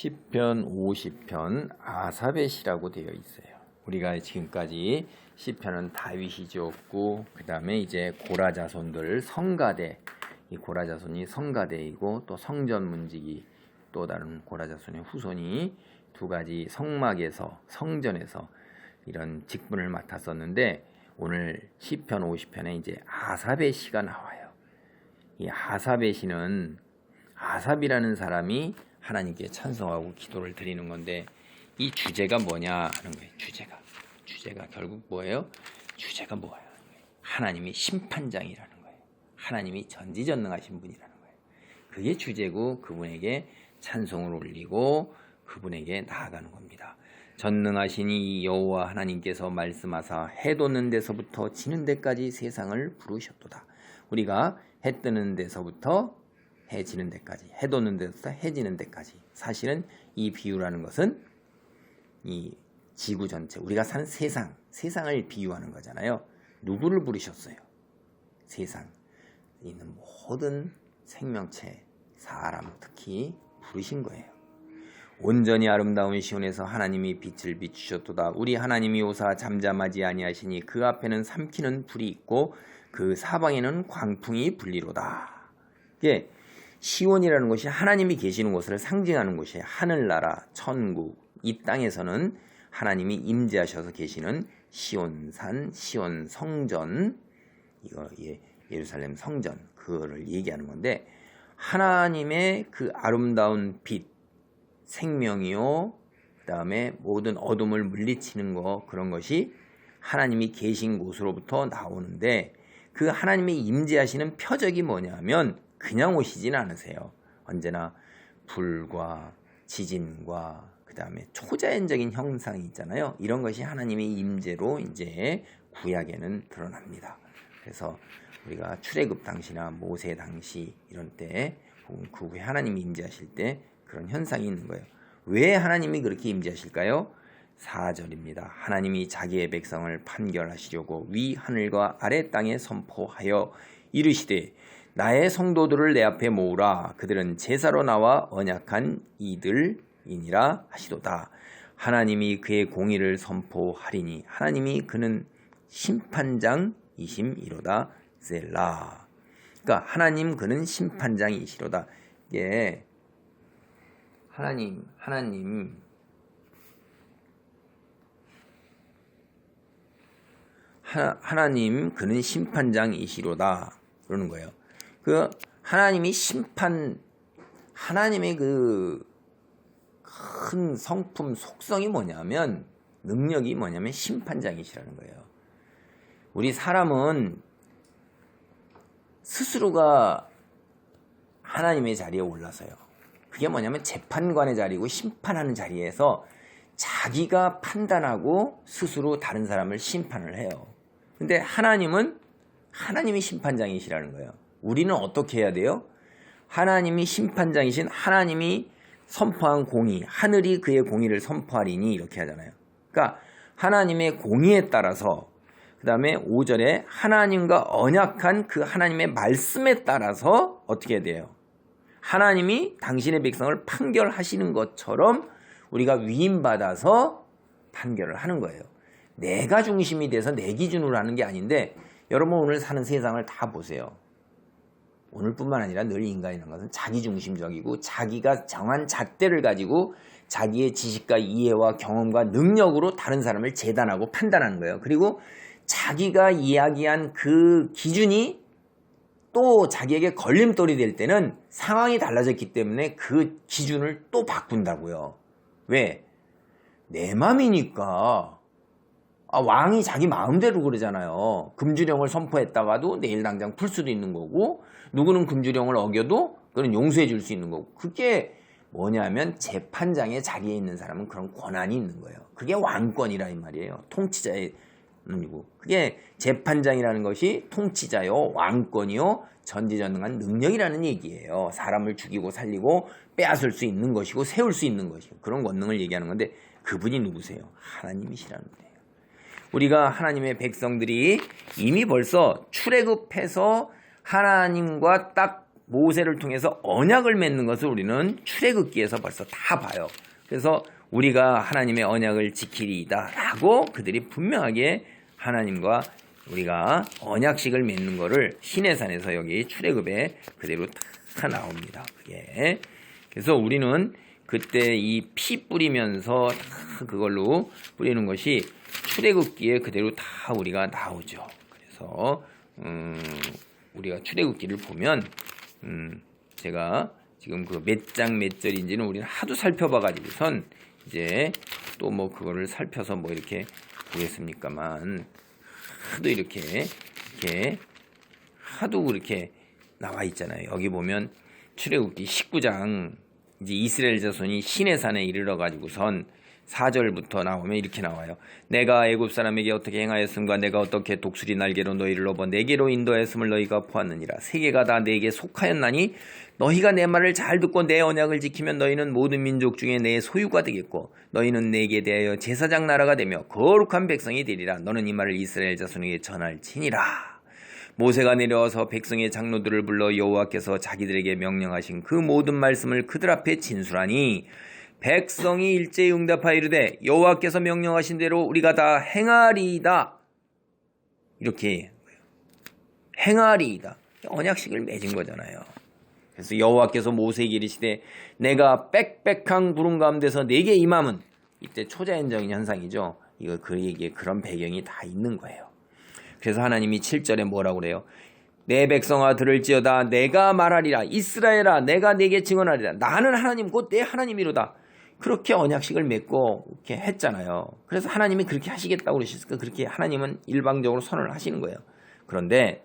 시편 50편 아사벳이라고 되어 있어요. 우리가 지금까지 시편은 다윗이 지었고 그 다음에 이제 고라 자손들 성가대, 이 고라 자손이 성가대이고 또 성전 문지기, 또 다른 고라 자손의 후손이 두 가지 성막에서 성전에서 이런 직분을 맡았었는데, 오늘 시편 50편에 이제 아사벳이가 나와요. 이 아사벳이는 아삽이라는 사람이 하나님께 찬송하고 기도를 드리는 건데, 이 주제가 뭐냐 하는 거예요. 주제가 결국 뭐예요? 주제가 뭐예요? 하나님이 심판장이라는 거예요. 하나님이 전지전능하신 분이라는 거예요. 그게 주제고 그분에게 찬송을 올리고 그분에게 나아가는 겁니다. 전능하신 이 여호와 하나님께서 말씀하사 해 돋는 데서부터 지는 데까지 세상을 부르셨도다. 우리가 해 뜨는 데서부터 해 지는 데까지, 해 돋는 데서부터 해 지는 데까지. 사실은 이 비유라는 것은 이 지구 전체, 우리가 사는 세상을 비유하는 거잖아요. 누구를 부르셨어요? 세상에 있는 모든 생명체, 사람 특히 부르신 거예요. 온전히 아름다운 시온에서 하나님이 빛을 비추셨도다. 우리 하나님이 오사 잠잠하지 아니하시니 그 앞에는 삼키는 불이 있고 그 사방에는 광풍이 불리로다. 이게 시온이라는 것이 하나님이 계시는 곳을 상징하는 곳이에요. 하늘나라, 천국, 이 땅에서는 하나님이 임재하셔서 계시는 시온산, 시온 성전, 이거 예루살렘 성전, 그거를 얘기하는 건데, 하나님의 그 아름다운 빛, 생명이요, 그 다음에 모든 어둠을 물리치는 거, 그런 것이 하나님이 계신 곳으로부터 나오는데, 그 하나님이 임재하시는 표적이 뭐냐면 그냥 오시진 않으세요. 언제나 불과 지진과 그 다음에 초자연적인 형상이 있잖아요. 이런 것이 하나님의 임재로 이제 구약에는 드러납니다. 그래서 우리가 출애굽 당시나 모세 당시 이런 때, 그 후에 하나님이 임재하실 때 그런 현상이 있는 거예요. 왜 하나님이 그렇게 임재하실까요? 4절입니다. 하나님이 자기의 백성을 판결하시려고 위 하늘과 아래 땅에 선포하여 이르시되 나의 성도들을 내 앞에 모으라. 그들은 제사로 나와 언약한 이들이니라 하시도다. 하나님이 그의 공의를 선포하리니 하나님이 그는 심판장이심이로다. 셀라. 그러니까 하나님 그는 심판장이시로다. 이게 하나님 그는 심판장이시로다 그러는 거예요. 그 하나님이 하나님의 그 큰 성품 속성이 뭐냐면, 능력이 뭐냐면 심판장이시라는 거예요. 우리 사람은 스스로가 하나님의 자리에 올라서요. 그게 뭐냐면 재판관의 자리고 심판하는 자리에서 자기가 판단하고 스스로 다른 사람을 심판을 해요. 근데 하나님이 심판장이시라는 거예요. 우리는 어떻게 해야 돼요? 하나님이 심판장이신 하나님이 선포한 공의, 하늘이 그의 공의를 선포하리니 이렇게 하잖아요. 그러니까 하나님의 공의에 따라서, 그 다음에 5절에 하나님과 언약한 그 하나님의 말씀에 따라서 어떻게 해야 돼요? 하나님이 당신의 백성을 판결하시는 것처럼 우리가 위임받아서 판결을 하는 거예요. 내가 중심이 돼서 내 기준으로 하는 게 아닌데, 여러분 오늘 사는 세상을 다 보세요. 오늘뿐만 아니라 늘 인간이라는 것은 자기중심적이고 자기가 정한 잣대를 가지고 자기의 지식과 이해와 경험과 능력으로 다른 사람을 재단하고 판단하는 거예요. 그리고 자기가 이야기한 그 기준이 또 자기에게 걸림돌이 될 때는 상황이 달라졌기 때문에 그 기준을 또 바꾼다고요. 왜? 내 맘이니까. 왕이 자기 마음대로 그러잖아요. 금주령을 선포했다가도 내일 당장 풀 수도 있는 거고, 누구는 금주령을 어겨도 그건 용서해 줄 수 있는 거고. 그게 뭐냐면 재판장의 자리에 있는 사람은 그런 권한이 있는 거예요. 그게 왕권이라 이 말이에요. 통치자의 능력이고. 그게 재판장이라는 것이 통치자요, 왕권이요, 전지전능한 능력이라는 얘기예요. 사람을 죽이고 살리고 빼앗을 수 있는 것이고 세울 수 있는 것이고, 그런 권능을 얘기하는 건데, 그분이 누구세요? 하나님이시라는 거예요. 우리가 하나님의 백성들이 이미 벌써 출애굽해서 하나님과 딱 모세를 통해서 언약을 맺는 것을 우리는 출애굽기에서 벌써 다 봐요. 그래서 우리가 하나님의 언약을 지키리이다 라고 그들이 분명하게 하나님과 우리가 언약식을 맺는 거를 시내산에서 여기 출애굽에 그대로 다 나옵니다. 그게. 그래서 우리는 그때 이 피 뿌리면서 다 그걸로 뿌리는 것이 출애굽기에 그대로 다 우리가 나오죠. 그래서 우리가 출애굽기를 보면 제가 지금 그 몇 장 몇 절인지는 우리는 하도 살펴봐가지고선 이제 또 뭐 그거를 살펴서 뭐 이렇게 보겠습니까만 하도 이렇게 하도 그렇게 나와 있잖아요. 여기 보면 출애굽기 19장 이제 이스라엘 자손이 시내산에 이르러 가지고선 4절부터 나오면 이렇게 나와요. 내가 애굽 사람에게 어떻게 행하였음과 내가 어떻게 독수리 날개로 너희를 넘어 내게로 인도하였음을 너희가 보았느니라. 세계가 다 내게 속하였나니 너희가 내 말을 잘 듣고 내 언약을 지키면 너희는 모든 민족 중에 내 소유가 되겠고 너희는 내게 대하여 제사장 나라가 되며 거룩한 백성이 되리라. 너는 이 말을 이스라엘 자손에게 전할지니라. 모세가 내려와서 백성의 장로들을 불러 여호와께서 자기들에게 명령하신 그 모든 말씀을 그들 앞에 진술하니 백성이 일제히 응답하여 이르되 여호와께서 명령하신 대로 우리가 다 행하리이다. 이렇게 행하리이다. 언약식을 맺은 거잖아요. 그래서 여호와께서 모세에게 이르시되 내가 빽빽한 구름 가운데서 내게 임함은 이때 초자연적인 현상이죠. 이거 그에게 그런 배경이 다 있는 거예요. 그래서 하나님이 7절에 뭐라고 그래요? 내 백성아 들을지어다 내가 말하리라. 이스라엘아 내가 내게 증언하리라. 나는 하나님 곧 내 하나님이로다. 그렇게 언약식을 맺고 이렇게 했잖아요. 그래서 하나님이 그렇게 하시겠다고 그러셨으니까 그렇게 하나님은 일방적으로 선언을 하시는 거예요. 그런데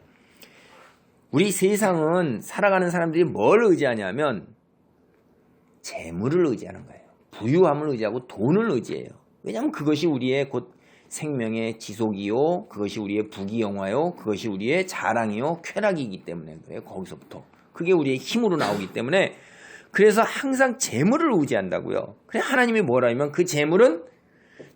우리 세상은 살아가는 사람들이 뭘 의지하냐면 재물을 의지하는 거예요. 부유함을 의지하고 돈을 의지해요. 왜냐하면 그것이 우리의 곧 생명의 지속이요, 그것이 우리의 부귀영화요, 그것이 우리의 자랑이요, 쾌락이기 때문에 그래요. 거기서부터 그게 우리의 힘으로 나오기 때문에 그래서 항상 재물을 의지한다고요. 그래 하나님이 뭐라 하면 그 재물은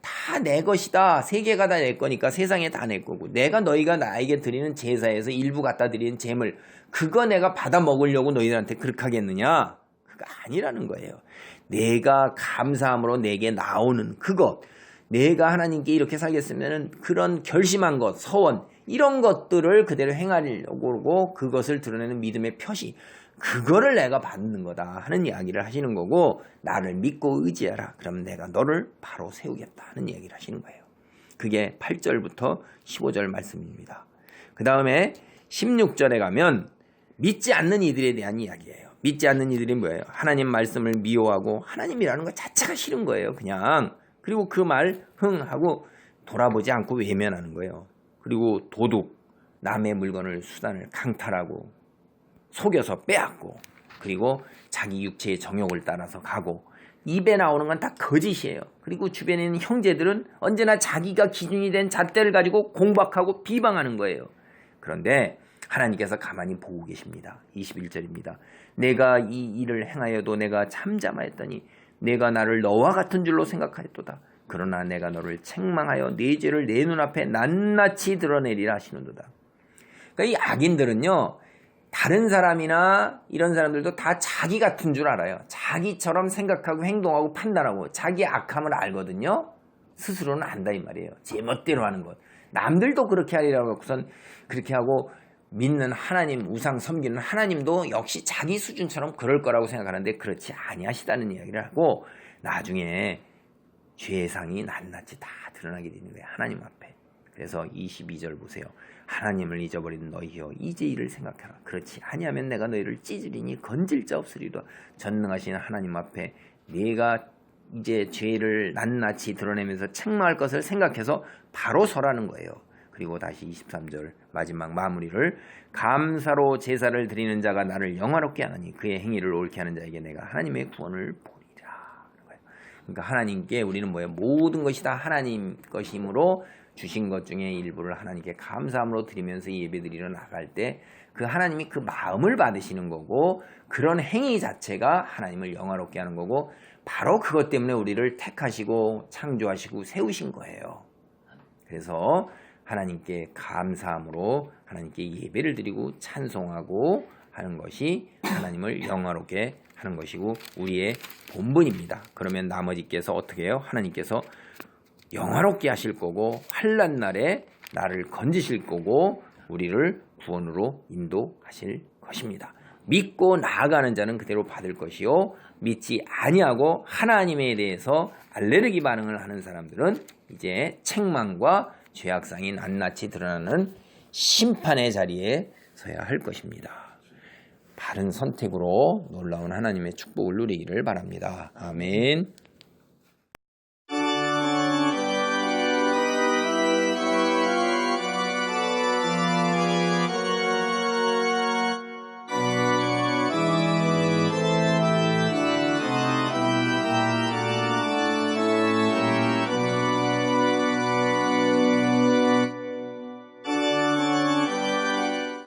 다 내 것이다. 세계가 다 내 거니까 세상에 다 내 거고 내가 너희가 나에게 드리는 제사에서 일부 갖다 드리는 재물 그거 내가 받아 먹으려고 너희들한테 그렇게 하겠느냐? 그거 아니라는 거예요. 내가 감사함으로 내게 나오는 그것 내가 하나님께 이렇게 살겠으면 그런 결심한 것, 서원 이런 것들을 그대로 행하려고 하고 그것을 드러내는 믿음의 표시 그거를 내가 받는 거다 하는 이야기를 하시는 거고 나를 믿고 의지하라. 그럼 내가 너를 바로 세우겠다 하는 이야기를 하시는 거예요. 그게 8절부터 15절 말씀입니다. 그 다음에 16절에 가면 믿지 않는 이들에 대한 이야기예요. 믿지 않는 이들이 뭐예요? 하나님 말씀을 미워하고 하나님이라는 것 자체가 싫은 거예요. 그냥. 그리고 그 말 흥하고 돌아보지 않고 외면하는 거예요. 그리고 도둑, 남의 물건을 수단을 강탈하고 속여서 빼앗고 그리고 자기 육체의 정욕을 따라서 가고 입에 나오는 건 다 거짓이에요. 그리고 주변에 있는 형제들은 언제나 자기가 기준이 된 잣대를 가지고 공박하고 비방하는 거예요. 그런데 하나님께서 가만히 보고 계십니다. 21절입니다. 내가 이 일을 행하여도 내가 참잠하였더니 내가 나를 너와 같은 줄로 생각하였도다. 그러나 내가 너를 책망하여 네 죄를 내 눈앞에 낱낱이 드러내리라 하시는도다. 그러니까 이 악인들은요. 다른 사람이나 이런 사람들도 다 자기 같은 줄 알아요. 자기처럼 생각하고 행동하고 판단하고 자기의 악함을 알거든요. 스스로는 안다 이 말이에요. 제 멋대로 하는 것. 남들도 그렇게 하리라고 해서는 그렇게 하고 믿는 하나님, 우상 섬기는 하나님도 역시 자기 수준처럼 그럴 거라고 생각하는데 그렇지 아니하시다는 이야기를 하고 나중에 죄상이 낱낱이 다 드러나게 되는 거예요. 하나님 앞에. 그래서 22절 보세요. 하나님을 잊어버린 너희여 이제 이를 생각하라. 그렇지 아니하면 내가 너희를 찢으리니 건질 자 없으리라. 전능하신 하나님 앞에 네가 이제 죄를 낱낱이 드러내면서 책망할 것을 생각해서 바로 서라는 거예요. 그리고 다시 23절 마지막 마무리를 감사로 제사를 드리는 자가 나를 영화롭게 하느니 그의 행위를 옳게 하는 자에게 내가 하나님의 구원을 보리라. 그러니까 하나님께 우리는 뭐예요? 모든 것이 다 하나님 것이므로 주신 것 중에 일부를 하나님께 감사함으로 드리면서 예배 드리러 나갈 때 그 하나님이 그 마음을 받으시는 거고 그런 행위 자체가 하나님을 영화롭게 하는 거고 바로 그것 때문에 우리를 택하시고 창조하시고 세우신 거예요. 그래서 하나님께 감사함으로 하나님께 예배를 드리고 찬송하고 하는 것이 하나님을 영화롭게 하는 것이고 우리의 본분입니다. 그러면 나머지께서 어떻게 해요? 하나님께서 영화롭게 하실 거고 환난 날에 나를 건지실 거고 우리를 구원으로 인도하실 것입니다. 믿고 나아가는 자는 그대로 받을 것이요 믿지 아니하고 하나님에 대해서 알레르기 반응을 하는 사람들은 이제 책망과 죄악상이 낱낱이 드러나는 심판의 자리에 서야 할 것입니다. 바른 선택으로 놀라운 하나님의 축복을 누리기를 바랍니다. 아멘.